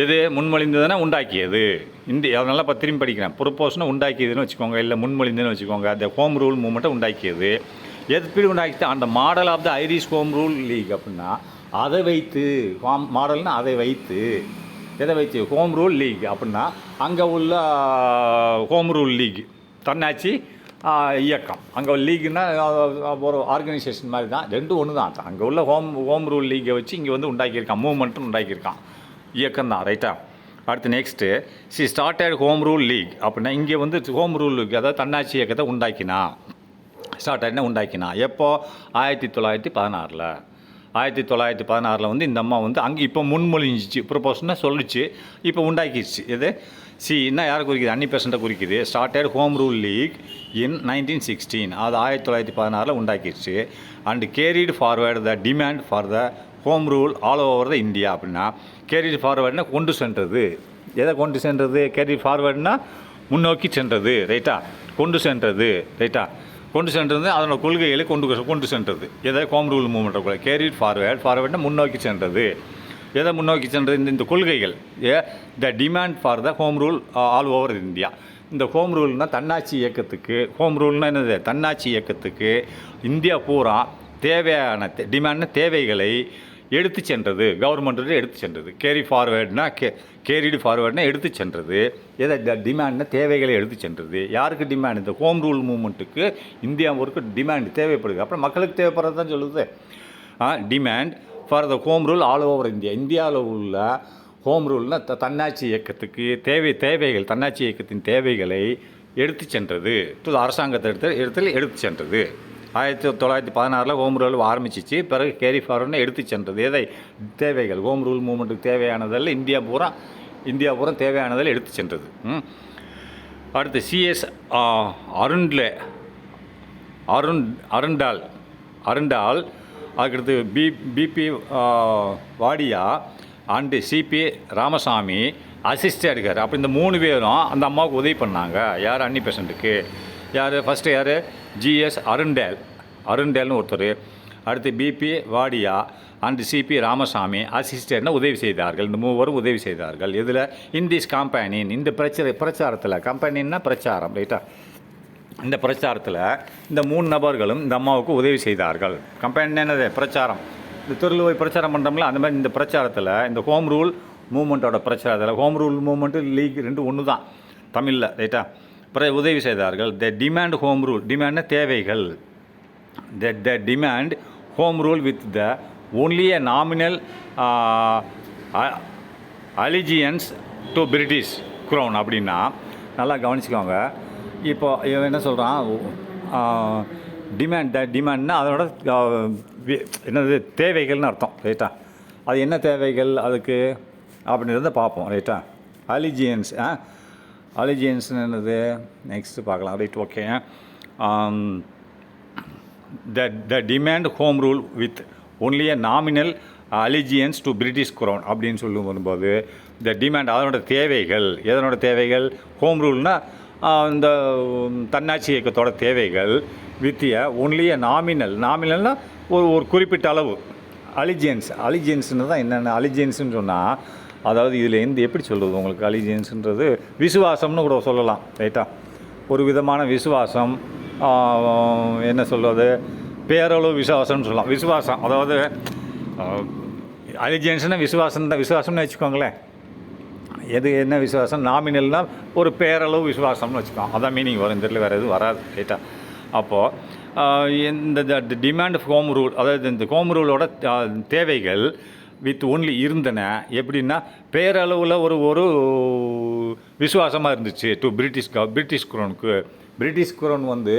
எது முன்மொழிந்ததுன்னா உண்டாக்கியது இந்தியா. அதனால் இப்போ திரும்பி படிக்கிறேன். ப்ரொபோஷனை உண்டாக்கியதுன்னு வச்சுக்கோங்க, இல்லை முன்மொழிந்ததுன்னு வச்சுக்கோங்க. அந்த ஹோம் ரூல் மூவ்மெண்ட்டை உண்டாக்கியது. எப்படி உண்டாக்கிட்டு அந்த model of the Irish home rule league அப்படின்னா அதை வைத்து, மாடல்னால் அதை வைத்து, எதை வைத்து, ஹோம் ரூல் லீக் அப்படின்னா அங்கே உள்ள ஹோம் ரூல் லீக் தன்னாட்சி இயக்கம். அங்கே லீக்னா ஒரு ஆர்கனைசேஷன் மாதிரி தான், ரெண்டும் ஒன்று தான். அங்கே உள்ள ஹோம் ரூல் லீக்கை வச்சு இங்கே வந்து உண்டாக்கியிருக்கான், மூவ்மெண்ட்டும் உண்டாக்கியிருக்கான், இயக்கம் தான், ரைட்டா. அடுத்து next started home rule league அப்படின்னா இங்கே வந்து ஹோம் ரூல் லீக், அதாவது தன்னாட்சி இயக்கத்தை உண்டாக்கினா எப்போ 1916. 1916 வந்து இந்த அம்மா வந்து அங்கே இப்போ முன்மொழிஞ்சிச்சு, ப்ரொபோஷனாக சொல்லிச்சு, இப்போ உண்டாக்கிடுச்சு. இது இன்னும் யாரை குறிக்குது, அன்னி பெசண்ட்டை குறிக்குது. Started home rule league in 1916, அது 1916 உண்டாக்கிடுச்சு. And carried forward the demand for the home rule all over the India அப்படின்னா, கேரிடு ஃபார்வேர்டுனா கொண்டு சென்றது. எதை கொண்டு சென்றது, கேரிடு ஃபார்வேர்டுனா முன்னோக்கி சென்றது, ரைட்டா, கொண்டு சென்றது, ரைட்டா, கொண்டு சென்றது அதனோட கொள்கைகளை கொண்டு சென்றது. எதை ஹோம் ரூல் மூவ்மெண்ட்டை கேரிட் ஃபார்வேர்ட்னா முன்னோக்கி சென்றது. எதை முன்னோக்கி சென்றது, இந்த கொள்கைகள். த demand for the home rule all over India. இந்த ஹோம் ரூல்னால் தன்னாட்சி இயக்கத்துக்கு, ஹோம் ரூல்னால் என்னது, தன்னாட்சி இயக்கத்துக்கு இந்தியா பூரா தேவையான டிமாண்ட்னா தேவைகளை எடுத்து சென்றது, கவர்மெண்ட்டு எடுத்து சென்றது. கேரிடு ஃபார்வேர்ட்னா எடுத்து சென்றது. எதை டிமாண்ட்னா தேவைகளை எடுத்து சென்றது. யாருக்கு டிமாண்ட், இந்த ஹோம் ரூல் மூவ்மெண்ட்டுக்கு இந்தியாவுக்கு டிமாண்ட் தேவைப்படுது. அப்புறம் மக்களுக்கு தேவைப்படுறது தான் சொல்லுது. Demand for the home rule all over India. இந்தியாவில் உள்ள ஹோம் ரூல்னால் தன்னாட்சி இயக்கத்துக்கு தேவைகள், தன்னாட்சி இயக்கத்தின் தேவைகளை எடுத்து சென்றது. அரசாங்கத்தை எடுத்து சென்றது. 1916 ஹோம் ரூல் ஆரம்பிச்சிச்சு. பிறகு கேரி ஃபார்வர்ட்னு எடுத்து சென்றது. எதை தேவைகள், ஹோம் ரூல் மூவ்மெண்ட்டுக்கு தேவையானதில் இந்தியா பூரா தேவையானதில் எடுத்து சென்றது. அடுத்து சிஎஸ் அருண்டால், அதுக்கடுத்து BP Wadia and CP Ramasamy அசிஸ்டாக இருக்கார். அப்போ இந்த 3 பேரும் அந்த அம்மாவுக்கு உதவி பண்ணாங்க. யார், அன்னி பெசண்ட்டுக்கு. யார் ஃபஸ்ட்டு, யார், ஜிஎஸ் அருண்டேல்னு ஒருத்தர். அடுத்து BP Wadia and CP Ramasamy அசிஸ்டர்னா உதவி செய்தார்கள். இந்த 3 பேரும் உதவி செய்தார்கள். இதில் இந்திஸ் கம்பெனின் இந்த பிரச்சாரத்தில், கம்பெனின்னா பிரச்சாரம், ரைட்டா, இந்த பிரச்சாரத்தில் இந்த 3 நபர்களும் இந்த அம்மாவுக்கு உதவி செய்தார்கள். கம்பெனி என்னது, பிரச்சாரம். இந்த தெருவில் போய் பிரச்சாரம் பண்ணுறோம்ல, அந்த மாதிரி இந்த பிரச்சாரத்தில், இந்த ஹோம் ரூல் மூவ்மெண்ட்டோட பிரச்சாரத்தில், ஹோம் ரூல் மூவ்மெண்ட்டு லீக் 2 ஒன்று தான் தமிழில், ரைட்டா, உதவி செய்தார்கள். த டிமாண்ட் ஹோம் ரூல், டிமாண்ட்னா தேவைகள். The demand home rule with the only a nominal allegiance to British crown அப்படின்னா, நல்லா கவனிச்சுக்கோங்க. இப்போ இவன் என்ன சொல்கிறான், டிமாண்ட்னா அதோட என்னது தேவைகள்னு அர்த்தம், ரைட்டா. அது என்ன தேவைகள் அதுக்கு அப்படின்றத பார்ப்போம், ரைட்டா. அலிஜியன்ஸ் என்னது நெக்ஸ்ட்டு பார்க்கலாம், right, okay. The demand home rule with only a nominal allegiance to British crown அப்படின்னு சொல்லும் வரும்போது, த டிமாண்ட் அதனோட தேவைகள். எதனோட தேவைகள், ஹோம் ரூல்னால் இந்த தன்னாட்சி இயக்கத்தோட தேவைகள். வித் ஒன்லி a நாமினல்னால் ஒரு குறிப்பிட்ட அளவு. அலிஜியன்ஸ்னு தான் என்னென்ன அலிஜியன்ஸுன்னு சொன்னால், அதாவது இதில் எப்படி சொல்கிறது உங்களுக்கு, அலிஜியன்ஸுன்றது விசுவாசம்னு கூட சொல்லலாம், ரைட்டா. ஒரு விதமான விசுவாசம், என்ன சொல்வது, பேரளவு விசுவாசம்னு சொல்லலாம். விசுவாசம் அதாவது அலிஜியன்ஸ்னால் விசுவாசம் தான், விசுவாசம்னு வச்சுக்கோங்களேன். எது என்ன விசுவாசம்? நாமினல்னால் ஒரு பேரளவு விசுவாசம்னு வச்சுக்கோங்க. அதான் மீனிங் வரும். இந்த வேறு எதுவும் வராது ரைட்டா. அப்போது இந்த டிமாண்ட் ஆஃப் ஹோம் ரூல், அதாவது இந்த ஹோம் ரூலோட தேவைகள் வித் ஒன்லி இருந்தன. எப்படின்னா பேரளவில் ஒரு விசுவாசமாக இருந்துச்சு டு பிரிட்டிஷ் குரோனுக்கு. பிரிட்டிஷ் குரோன் வந்து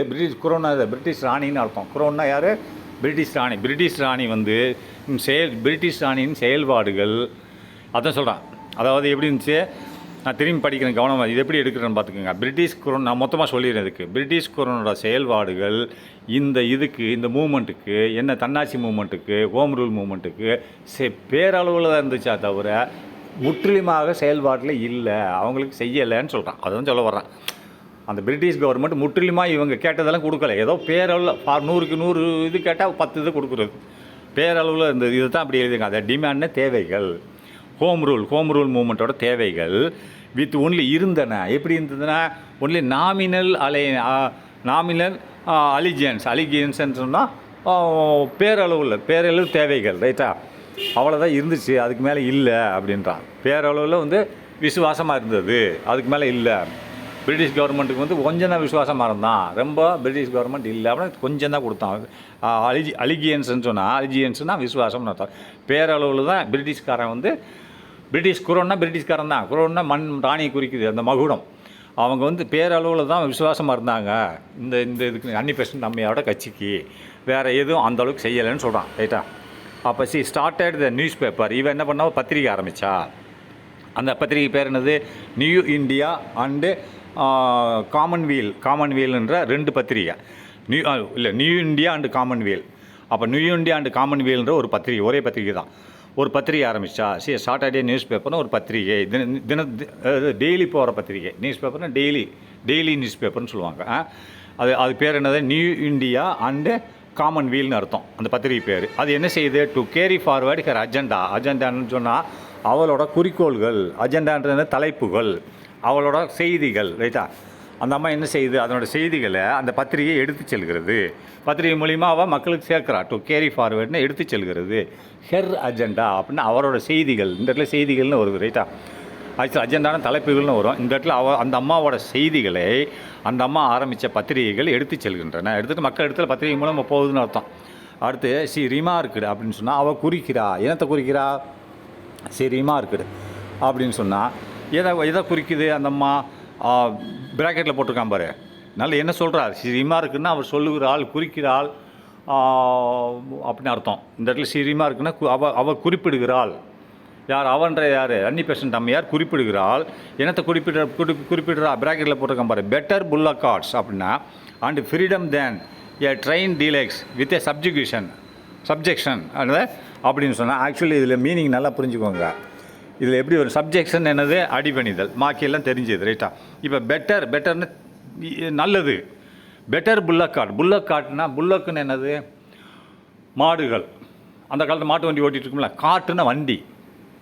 பிரிட்டிஷ் ராணின்னு அர்த்தம். குரோன்னா யார்? பிரிட்டிஷ் ராணி. பிரிட்டிஷ் ராணி வந்து பிரிட்டிஷ் ராணியின் செயல்பாடுகள் அதான் சொல்கிறான். அதாவது எப்படி இருந்துச்சு, நான் திரும்பி படிக்கிறேன் கவனமாக. இது எப்படி எடுக்கிறேன்னு பார்த்துக்கோங்க. பிரிட்டிஷ் குரோன் நான் மொத்தமாக சொல்லிடுறேன். இதுக்கு பிரிட்டிஷ் குரோனோட செயல்பாடுகள் இந்த மூமெண்ட்டுக்கு என்ன, தன்னாட்சி மூமெண்ட்டுக்கு, ஹோம் ரூல் மூமெண்ட்டுக்கு பேரளவில் தான் இருந்துச்சா தவிர முற்றிலுமாக செயல்பாட்டில் இல்லை, அவங்களுக்கு செய்யலைன்னு சொல்கிறான். அதுதான் சொல்ல வர்றான். அந்த பிரிட்டிஷ் கவர்மெண்ட் முற்றிலுமாக இவங்க கேட்டதெல்லாம் கொடுக்கல. ஏதோ பேரளவில் 100க்கு 100 இது கேட்டால் 10 இது கொடுக்குறது. பேரளவில் இருந்தது. இது தான் அப்படி எழுதிங்க. அதை டிமாண்ட்னு தேவைகள், ஹோம் ரூல் மூமெண்ட்டோட தேவைகள் வித் ஒன்லி இருந்தன. எப்படி இருந்ததுன்னா ஒன்லி நாமினல் அலிஜியன்ஸ்ன்னு சொன்னால் பேரளவு தேவைகள் ரைட்டா, அவ்வளோதான் இருந்துச்சு. அதுக்கு மேலே இல்லை அப்படின்றான். பேரளவில் வந்து விசுவாசமாக இருந்தது, அதுக்கு மேலே இல்லை. பிரிட்டிஷ் கவர்மெண்ட்டுக்கு வந்து கொஞ்சம் தான் விசுவாசமாக இருந்தான், ரொம்ப பிரிட்டிஷ் கவர்மெண்ட் இல்லை அப்படின்னு கொஞ்சம் தான் கொடுத்தான். அலிஜியன்ஸ்னால் விசுவாசம்னு அர்த்தம். பேரளவில் தான் பிரிட்டிஷ்காரன் வந்து பிரிட்டிஷ்காரன் தான். குரோன்னா ராணியை குறிக்குது, அந்த மகுடம். அவங்க வந்து பேரளவில் தான் விசுவாசமாக இருந்தாங்க இந்த இதுக்கு அன்னி பெசன்ட் அம்மையோட கட்சிக்கு. வேறு எதுவும் அந்தளவுக்கு செய்யலைன்னு சொல்கிறான் ரைட்டா. அப்போ ஸ்டார்டட் த நியூஸ் பேப்பர். இவன் என்ன பண்ணா, பத்திரிக்கை ஆரம்பித்தா. அந்த பத்திரிகை பேர் என்னது? நியூ இண்டியா அண்டு காமன்வெல்ன்ற 2 பத்திரிகை. New India and Commonwealth. அப்போ நியூ இண்டியா அண்டு காமன்வெல்ன்ற ஒரு பத்திரிகை, ஒரே பத்திரிகை தான். ஒரு பத்திரிகை ஆரம்பித்தா. சாட்டர்டே நியூஸ் பேப்பர்னு ஒரு பத்திரிகை, டெய்லி போகிற பத்திரிகை. நியூஸ் பேப்பர்னா டெய்லி நியூஸ் பேப்பர்னு சொல்லுவாங்க. அது பேர் என்னது? நியூ இண்டியா அண்டு காமன்வெல்த்னு அர்த்தம் அந்த பத்திரிகை பேர். அது என்ன செய்யுது? டு கேரி ஃபார்வர்டு ஹர் அஜெண்டான்னு சொன்னால் அவளோட குறிக்கோள்கள், அஜெண்டான்றது தலைப்புகள், அவளோட செய்திகள் ரைட்டா. அந்த அம்மா என்ன செய்யுது? அதனோட செய்திகளை அந்த பத்திரிகையை எடுத்து செல்கிறது. பத்திரிகை மூலிமா அவள் மக்களுக்கு சேர்க்குறா. டு கேரி ஃபார்வேர்டுன்னு எடுத்து செல்கிறது. ஹெர் அஜெண்டா அப்படின்னா அவரோட செய்திகள். இந்த இடத்துல செய்திகள்னு வருது ரைட்டா. ஆக்சுவலி அஜெண்டான தலைப்புகள்னு வரும். இந்த இடத்துல அந்த அம்மாவோட செய்திகளை அந்த அம்மா ஆரம்பித்த பத்திரிகைகள் எடுத்து செல்கின்றன. எடுத்துகிட்டு மக்கள் இடத்துல பத்திரிகை மூலம் போகுதுன்னு அர்த்தம். அடுத்து ரிமார்க்குடு அப்படின்னு சொன்னால் அவள் குறிக்கிறா. என்னத்தை குறிக்கிறா? ரிமார்க்குடு அப்படின்னு சொன்னால் எதை குறிக்குது? அந்த அம்மா ப்ராக்கெட்டில் போட்டிருக்கான் பாரு. நல்ல என்ன சொல்கிறார்? ரிமார்க்குன்னா அவர் சொல்லுகிறாள், குறிக்கிறாள் அப்படின்னு அர்த்தம். இந்த இடத்துல ரிமார்க்குன்னா அவள் குறிப்பிடுகிறாள். யார்? அவன்ற யார்? அன்னி பெசன்ட் அம்மையார் குறிப்பிடுகிறாள். என்னத்தை குறிப்பிடுறா? ப்ராக்கெட்டில் போட்டிருக்கான் பாரு. பெட்டர் புல்லக் கார்ட்ஸ் அப்படின்னா and freedom than A train deluxe with A subjection அப்படின்னு சொன்னால் ஆக்சுவலி இதில் மீனிங் நல்லா புரிஞ்சுக்கோங்க. இதில் எப்படி ஒரு சப்ஜெக்ஷன் என்னது? அடிபணிதல். மாக்கியெல்லாம் தெரிஞ்சது ரைட்டா. இப்போ பெட்டர்னு நல்லது. பெட்டர் புல்லக் கார்ட்னா புல்லக்குன்னு என்னது? மாடுகள். அந்த காலத்தில் மாட்டு வண்டி ஓட்டிகிட்டு இருக்கோம்ல, காட்டுன்னா வண்டி.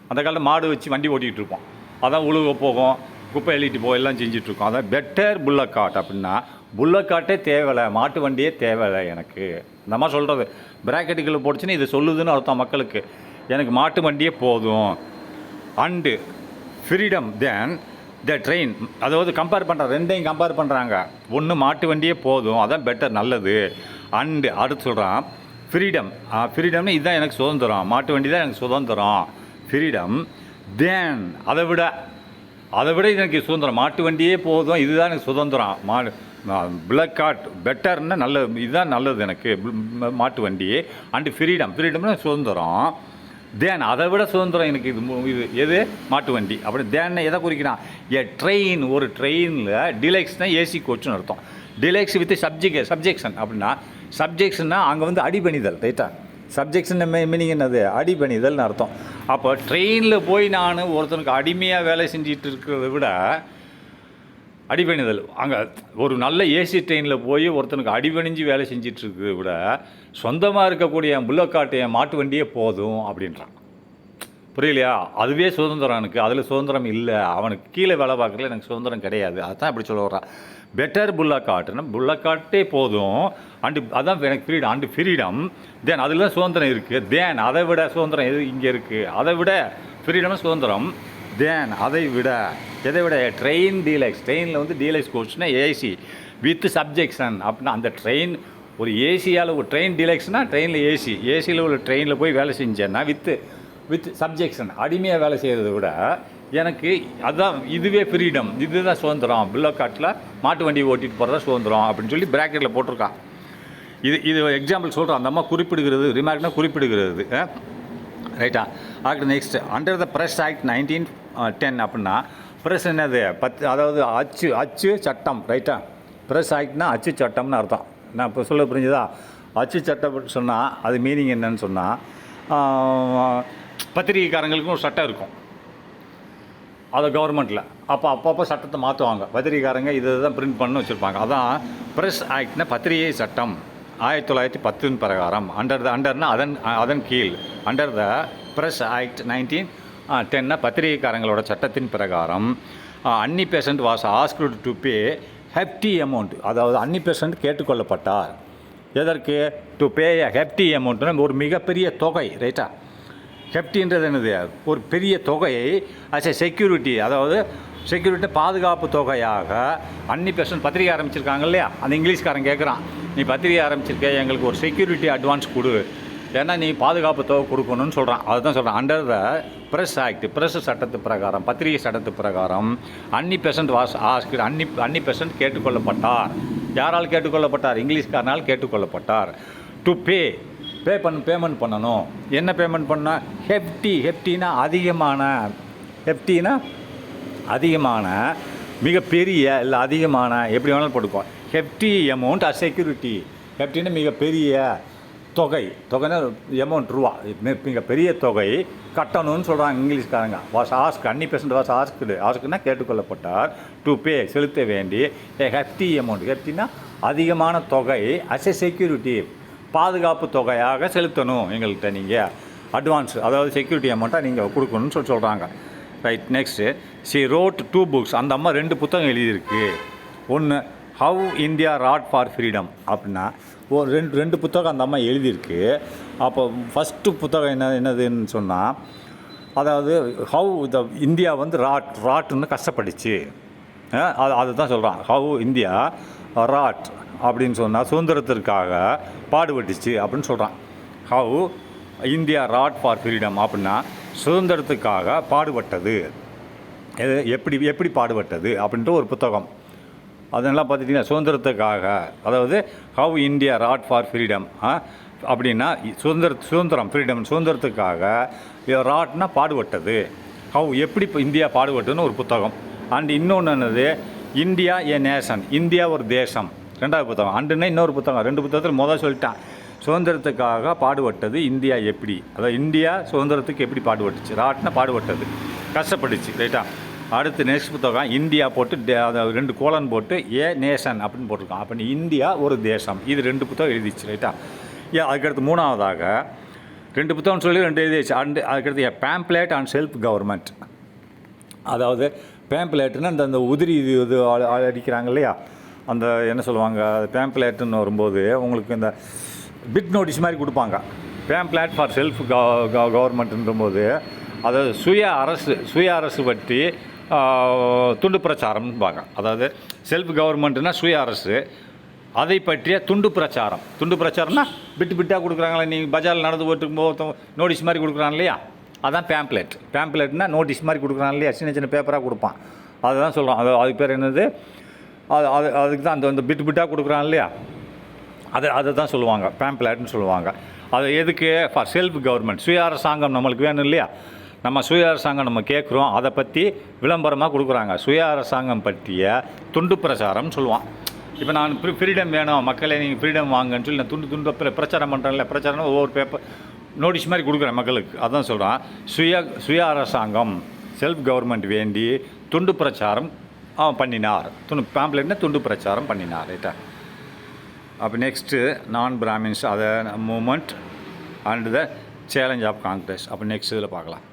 அந்த காலத்தில் மாடு வச்சு வண்டி ஓட்டிகிட்டு இருப்போம். அதான் உழுக போகும், குப்பை எழுதிட்டு போகும், எல்லாம் செஞ்சிட்ருக்கோம். அதான் பெட்டர் புல்லக் கார்ட் அப்படின்னா புல்லக் கார்ட்டே தேவையில்லை, மாட்டு வண்டியே தேவையில்லை எனக்கு. இந்த மாதிரி சொல்கிறது ப்ராக்கெட்டுக்குள்ளே போட்டுச்சுன்னா இது சொல்லுதுன்னு அர்த்தம் மக்களுக்கு. எனக்கு மாட்டு வண்டியே போதும். And freedom than the train. அதாவது கம்பேர் பண்ணுறாங்க, ரெண்டையும் கம்பேர் பண்ணுறாங்க. ஒன்று மாட்டு வண்டியே போதும், அதான் பெட்டர், நல்லது. அண்டு அடுத்து சொல்கிறான் ஃப்ரீடம்னு இதுதான் எனக்கு சுதந்திரம், மாட்டு வண்டி தான் எனக்கு சுதந்திரம். ஃப்ரீடம் தேன் அதை விட எனக்கு சுதந்திரம், மாட்டு வண்டியே போதும், இதுதான் எனக்கு சுதந்திரம். புல்லக் கார்ட் பெட்டர்னா நல்லது, இதுதான் நல்லது எனக்கு மாட்டு வண்டியே. அண்டு ஃப்ரீடம்னா சுதந்திரம். தேன் அதை விட சுதந்திரம் எனக்கு இது எது? மாட்டு வண்டி. அப்படி தேன் எதை குறிக்கிறான்? ட்ரெயின். ஒரு ட்ரெயினில் டிலக்ஸ்னால் ஏசி கோச்சுன்னு அர்த்தம். டிலக்ஸ் வித் சப்ஜெக்ஷன் அப்படின்னா சப்ஜெக்ஷன்னா அங்கே வந்து அடிபணிதல் ரைட்டா. சப்ஜெக்ஷன் மீனிங் என்னது? அடிபணிதல்னு அர்த்தம். அப்போ ட்ரெயினில் போய் நான் ஒருத்தனுக்கு அடிமையாக வேலை செஞ்சிட்டு இருக்கிறத விட அடிபணிதல், அங்கே ஒரு நல்ல ஏசி ட்ரெயினில் போய் ஒருத்தனுக்கு அடிபணிஞ்சு வேலை செஞ்சிட்ருக்கிறத விட சொந்தமாக இருக்கக்கூடிய என் புல்லக் கார்ட், என் மாட்டு வண்டியே போதும் அப்படின்றான். புரியலையா? அதுவே சுதந்திரம் எனக்கு, அதில் சுதந்திரம் இல்லை. அவனுக்கு கீழே வேலை பார்க்குறதுல எனக்கு சுதந்திரம் கிடையாது. அதுதான் இப்படி சொல்ல வர்றான். பெட்டர் புல்லக்காட்டுன்னா புல்லக்காட்டே போதும், அண்டு அதான் எனக்கு ஃப்ரீடம், அண்டு ஃப்ரீடம் தென் அதில் தான் சுதந்திரம் இருக்குது. தேன் அதை விட சுதந்திரம் எது இங்கே இருக்குது? அதை விட ஃப்ரீடம் சுதந்திரம். தேன் அதை விட எதை விட ட்ரெயின் டீலக்ஸ். ட்ரெயினில் வந்து டீலக்ஸ் கோச்னா ஏசி வித் சப்ஜெக்ஷன் அப்படின்னா அந்த ட்ரெயின் ஒரு ஏசியால் ஒரு ட்ரெயின் டீலக்ஸ்னால் ட்ரெயினில் ஏசியில் உள்ள ட்ரெயினில் போய் வேலை செஞ்சேன்னா வித் சப்ஜெக்ஷன் அடிமையாக வேலை செய்கிறத விட எனக்கு அதுதான் இதுவே ஃப்ரீடம், இதுதான் சுதந்திரம். புல்லக்காட்டில் மாட்டு வண்டி ஓட்டிகிட்டு போகிறதா சுதந்திரம் அப்படின்னு சொல்லி ப்ராக்கெட்டில் போட்டிருக்கான். இது எக்ஸாம்பிள் சொல்கிறோம். அந்த அம்மா குறிப்பிடுகிறது, ரிமார்க்னா குறிப்பிடுகிறது. ரைட்டா? அதுக்கு next under the press act 1910 அப்படின்னா ப்ரெஸ் என்னது? அதாவது அச்சு சட்டம். ரைட்டா? ப்ரெஸ் ஆக்ட்னா அச்சு சட்டம்னு அர்த்தம். நான் இப்போ சொல்ல புரிஞ்சுதா? அச்சு சட்டம் சொன்னால் அது மீனிங் என்னன்னு சொன்னால் பத்திரிகைக்காரங்களுக்கும் ஒரு சட்டம் இருக்கும் அது கவர்மெண்ட்டில். அப்பப்போ சட்டத்தை மாற்றுவாங்க. பத்திரிகைக்காரங்க இதை தான் பிரிண்ட் பண்ணி வச்சுருப்பாங்க. அதான் ப்ரெஸ் ஆக்ட்னா பத்திரிகை சட்டம் 1910 பிரகாரம். அண்டர்னா அதன் கீழ். அண்டர் த ப்ரெஸ் ஆக்ட் 1910 பத்திரிகைக்காரங்களோட சட்டத்தின் பிரகாரம் Annie Besant was asked to pay hefty amount. அதாவது அன்னி பேஷண்ட் கேட்டுக்கொள்ளப்பட்டார். எதற்கு? டு பே ஹெப்டி அமௌண்ட்னா ஒரு மிகப்பெரிய தொகை. ரைட்டா? ஹெப்டின்றது என்னது? ஒரு பெரிய தொகையை அஸ் எ செக்யூரிட்டி, அதாவது செக்யூரிட்டி பாதுகாப்பு தொகையாக அன்னி பேஷண்ட் பத்திரிகை ஆரம்பிச்சிருக்காங்க இல்லையா? அந்த இங்கிலீஷ்காரன் கேட்குறான், நீ பத்திரிகை ஆரம்பிச்சிருக்க, எங்களுக்கு ஒரு செக்யூரிட்டி அட்வான்ஸ் கொடு, ஏன்னா நீ பாதுகாப்பு தொகை கொடுக்கணும்னு சொல்கிறான். அதுதான் சொல்கிறேன். Under the press act, press சட்டத்து பிரகாரம், பத்திரிகை சட்டத்து பிரகாரம் Annie Besant was asked, Annie Besant கேட்டுக்கொள்ளப்பட்டார். யாரால் கேட்டுக்கொள்ளப்பட்டார்? இங்கிலீஷ்காரனால் கேட்டுக்கொள்ளப்பட்டார். டு பேமெண்ட் பண்ணணும். என்ன பேமெண்ட் பண்ணால்? ஹெப்டினா அதிகமான மிகப்பெரிய இல்லை அதிகமான எப்படி வேணாலும் போட்டுக்கோ. ஹெப்டி அமௌண்ட் ஆர் செக்யூரிட்டி. ஹெப்டினா மிகப்பெரிய தொகைனா அமௌண்ட் ரூபா, மிகப்பெரிய தொகை கட்டணும்னு சொல்கிறாங்க இங்கிலீஷ்காரங்க. அன்னி பேஷண்ட் வாஸ் ஆஸ்க்குன்னா கேட்டுக்கொள்ளப்பட்டார். டு பே செலுத்த வேண்டி ஹெப்டி அமௌண்ட். ஹெப்டினா அதிகமான தொகை அஸ் எ செக்யூரிட்டி பாதுகாப்பு தொகையாக செலுத்தணும் எங்கள்கிட்ட நீங்கள் அட்வான்ஸ், அதாவது செக்யூரிட்டி அமௌண்ட்டாக நீங்கள் கொடுக்கணும்னு சொல்கிறாங்க. Right? Next she wrote 2 books. அந்த அம்மா 2 புத்தகம் எழுதியிருக்கு. ஒன்று how India wrought for freedom அப்படின்னா ஒரு ரெண்டு புத்தகம் அந்த அம்மா எழுதியிருக்கு. அப்போ ஃபஸ்ட்டு புத்தகம் என்னதுன்னு சொன்னால், அதாவது ஹவு இந்தியா வந்து ராட்டுன்னு கஷ்டப்பட்டுச்சு. அதுதான் சொல்கிறான். ஹவு இந்தியா ராட் அப்படின்னு சொன்னால் சுதந்திரத்திற்காக பாடுபட்டுச்சு அப்படின்னு சொல்கிறான். How India wrought for freedom அப்படின்னா சுதந்திரத்துக்காக பாடுபட்டது. எப்படி பாடுபட்டது அப்படின்ற ஒரு புத்தகம். அதெல்லாம் பார்த்துட்டிங்கன்னா சுதந்திரத்துக்காக, அதாவது how India wrought for freedom அப்படின்னா சுதந்திரம் ஃப்ரீடம் சுதந்திரத்துக்காக, ராட்னா பாடுபட்டது. ஹவு எப்படி இந்தியா பாடுபட்டதுன்னு ஒரு புத்தகம். அண்ட் இன்னொன்று என்னது? இந்தியா ஏ நேஷன், இந்தியா ஒரு தேசம், 2வது புத்தகம். அண்டுன்னா இன்னொரு புத்தகம். 2 புத்தகத்தில் சொல்லிட்டான். சுதந்திரத்துக்காக பாடுபட்டது இந்தியா எப்படி, அதாவது இந்தியா சுதந்திரத்துக்கு எப்படி பாடுபட்டுச்சு. ராட்னா பாடுபட்டது, கஷ்டப்பட்டுச்சு. ரைட்டா? அடுத்து நெக்ஸ்ட் புத்தகம் இந்தியா போட்டு அதாவது 2 கோலன் போட்டு ஏ நேஷன் அப்படின்னு போட்டிருக்கான். அப்போ இந்தியா ஒரு தேசம். இது 2 புத்தகம் எழுதிச்சு. ரைட்டா? அதுக்கடுத்து 3வதாக 2 புத்தகம் சொல்லி 2 எழுதிச்சு. அதுக்கடுத்து பேம்ப்ளேட் ஆன் செல்ஃப் கவர்மெண்ட். அதாவது பேம்ப்ளேட்டுன்னா அந்த உதிரி இது அடிக்கிறாங்க இல்லையா, அந்த என்ன சொல்லுவாங்க, பேம்ப்ளேட்டுன்னு வரும்போது உங்களுக்கு இந்த பிட் நோட்டீஸ் மாதிரி கொடுப்பாங்க. பேம்ப்ளேட் ஃபார் செல்ஃப் கவர்மெண்ட்டுன்றபோது அதாவது சுய அரசு பற்றி துண்டு பிரச்சாரம்பாங்க. அதாவது செல்ஃப் கவர்மெண்ட்னா சுய அரசு, அதை பற்றிய துண்டு பிரச்சாரம்னா பிட்டாக கொடுக்குறாங்களே, நீங்கள் பஜாரில் நடந்து போட்டு நோட்டீஸ் மாதிரி கொடுக்குறாங்க இல்லையா, அதான் பேம்ப்ளேட்னா நோட்டீஸ் மாதிரி கொடுக்குறாங்க இல்லையா, சின்ன பேப்பராக கொடுப்பான். அதுதான் சொல்கிறோம். அதுக்கு பேர் என்னது? அதுக்கு தான் அந்த பிட்டாக கொடுக்குறாங்க இல்லையா, அதை தான் சொல்லுவாங்க பேம்ப்ளேட்னு சொல்லுவாங்க. அது எதுக்கு? ஃபார் செல்ஃப் கவர்மெண்ட், சுய அரசாங்கம் நம்மளுக்கு வேணும் இல்லையா, நம்ம சுய அரசாங்கம் நம்ம கேட்குறோம், அதை பற்றி விளம்பரமாக கொடுக்குறாங்க. சுய அரசாங்கம் பற்றிய துண்டு பிரச்சாரம்னு சொல்லுவான். இப்போ நான் ஃப்ரீடம் வேணும் மக்களே, நீங்கள் ஃப்ரீடம் வாங்கன்னு சொல்லி நான் துண்டு பிரச்சாரம் பண்ணுறேன்ல, பிரச்சாரம் ஒவ்வொரு பேப்பர் நோட்டீஸ் மாதிரி கொடுக்குறேன் மக்களுக்கு. அதான் சொல்கிறான். சுய அரசாங்கம் செல்ஃப் கவர்மெண்ட் வேண்டி துண்டு பிரச்சாரம் பண்ணினார். பேம்ப்ளேட்னா துண்டு பிரச்சாரம் பண்ணினார். ரைட்டா? அப்போ நெக்ஸ்ட்டு நான் பிராமின்ஸ் அதை movement and the challenge of Congress. அப்போ நெக்ஸ்ட் இதில் பார்க்கலாம்.